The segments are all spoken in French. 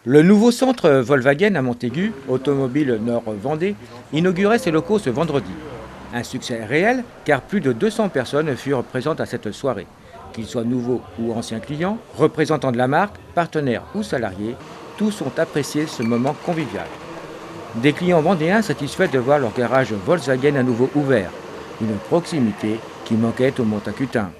Le nouveau centre Volkswagen à Montaigu, Automobile Nord Vendée, inaugurait ses locaux ce vendredi. Un succès réel car plus de 200 personnes furent présentes à cette soirée. Qu'ils soient nouveaux ou anciens clients, représentants de la marque, partenaires ou salariés, tous ont apprécié ce moment convivial. Des clients vendéens satisfaits de voir leur garage Volkswagen à nouveau ouvert, une proximité qui manquait au Montacutain.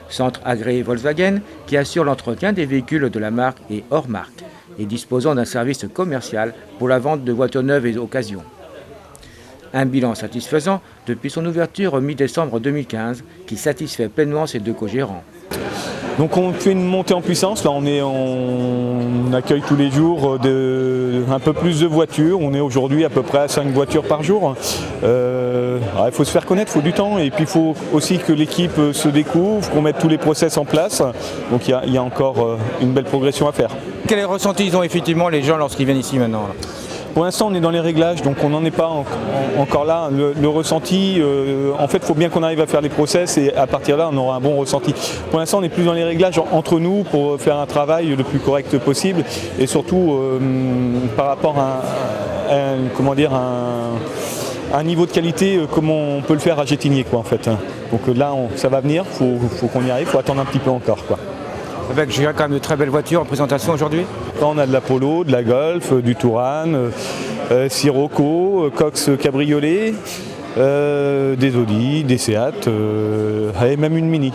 Centre agréé Volkswagen qui assure l'entretien des véhicules de la marque et hors marque et disposant d'un service commercial pour la vente de voitures neuves et occasions. Un bilan satisfaisant depuis son ouverture mi-décembre 2015 qui satisfait pleinement ses deux co-gérants. Donc on fait une montée en puissance, là on accueille tous les jours un peu plus de voitures, on est aujourd'hui à peu près à 5 voitures par jour. Il faut se faire connaître, il faut du temps et puis il faut aussi que l'équipe se découvre, qu'on mette tous les process en place, donc il y a encore une belle progression à faire. Quels ressentis ils ont effectivement les gens lorsqu'ils viennent ici maintenant là ? Pour l'instant, on est dans les réglages, donc on n'en est pas encore là. Le ressenti, en fait, il faut bien qu'on arrive à faire les process et à partir de là, on aura un bon ressenti. Pour l'instant, on est plus dans les réglages entre nous pour faire un travail le plus correct possible et surtout par rapport à un niveau de qualité comme on peut le faire à Gétigné, quoi, en fait. Donc là, ça va venir, faut qu'on y arrive, il faut attendre un petit peu encore, quoi. Avec j'ai quand même de très belles voitures en présentation aujourd'hui. On a de la Polo, de la Golf, du Touran, Sirocco, Cox Cabriolet, des Audi, des Seat et même une Mini.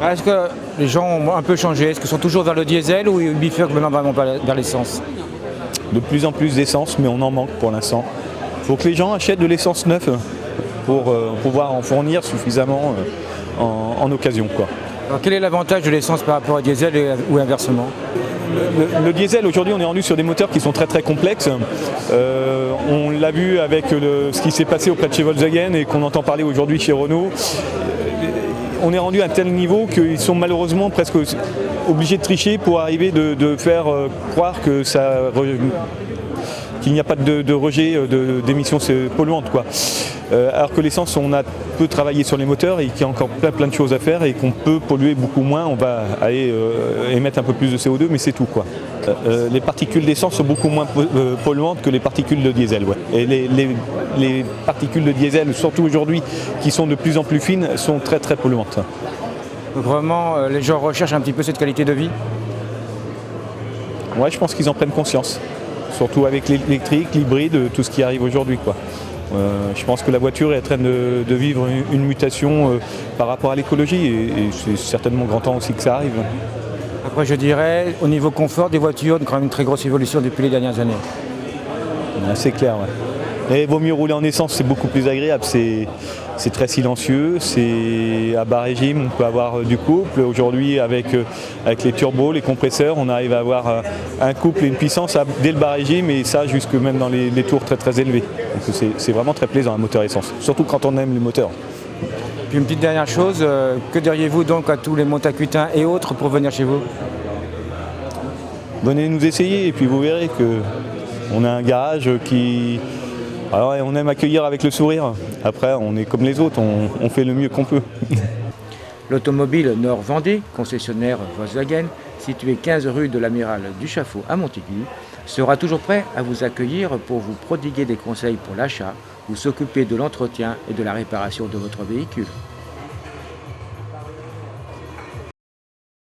Est-ce que les gens ont un peu changé? Est-ce qu'ils sont toujours vers le diesel ou ils bifurquent maintenant vraiment vers l'essence? De plus en plus d'essence, mais on en manque pour l'instant. Il faut que les gens achètent de l'essence neuve pour pouvoir en fournir suffisamment en occasion, quoi. Alors, quel est l'avantage de l'essence par rapport au diesel ou inversement? Le diesel, aujourd'hui, on est rendu sur des moteurs qui sont très très complexes. On l'a vu avec ce qui s'est passé auprès de chez Volkswagen et qu'on entend parler aujourd'hui chez Renault. On est rendu à un tel niveau qu'ils sont malheureusement presque obligés de tricher pour arriver de faire croire que qu'il n'y a pas de rejet d'émissions polluantes, quoi. Alors que l'essence, on a peu travaillé sur les moteurs et qu'il y a encore plein de choses à faire et qu'on peut polluer beaucoup moins. On va aller émettre un peu plus de CO2, mais c'est tout, quoi. Les particules d'essence sont beaucoup moins polluantes que les particules de diesel, ouais. Et les particules de diesel, surtout aujourd'hui, qui sont de plus en plus fines, sont très très polluantes. Donc vraiment, les gens recherchent un petit peu cette qualité de vie? Ouais, je pense qu'ils en prennent conscience. Surtout avec l'électrique, l'hybride, tout ce qui arrive aujourd'hui, quoi. Je pense que la voiture est en train de vivre une mutation par rapport à l'écologie et c'est certainement grand temps aussi que ça arrive. Après, je dirais, au niveau confort des voitures, quand même une très grosse évolution depuis les dernières années. C'est clair, ouais. Et il vaut mieux rouler en essence, c'est beaucoup plus agréable, c'est très silencieux, c'est à bas régime, on peut avoir du couple. Aujourd'hui, avec les turbos, les compresseurs, on arrive à avoir un couple et une puissance dès le bas régime et ça jusque même dans les tours très très élevés. Donc c'est vraiment très plaisant un moteur essence, surtout quand on aime les moteurs. Puis une petite dernière chose, que diriez-vous donc à tous les Montacutins et autres pour venir chez vous? Venez nous essayer et puis vous verrez qu'on a un garage qui... Alors on aime accueillir avec le sourire. Après, on est comme les autres, on fait le mieux qu'on peut. L'Automobile Nord Vendée, concessionnaire Volkswagen, situé 15 rue de l'Amiral du Chaffaut à Montaigu, sera toujours prêt à vous accueillir pour vous prodiguer des conseils pour l'achat ou s'occuper de l'entretien et de la réparation de votre véhicule.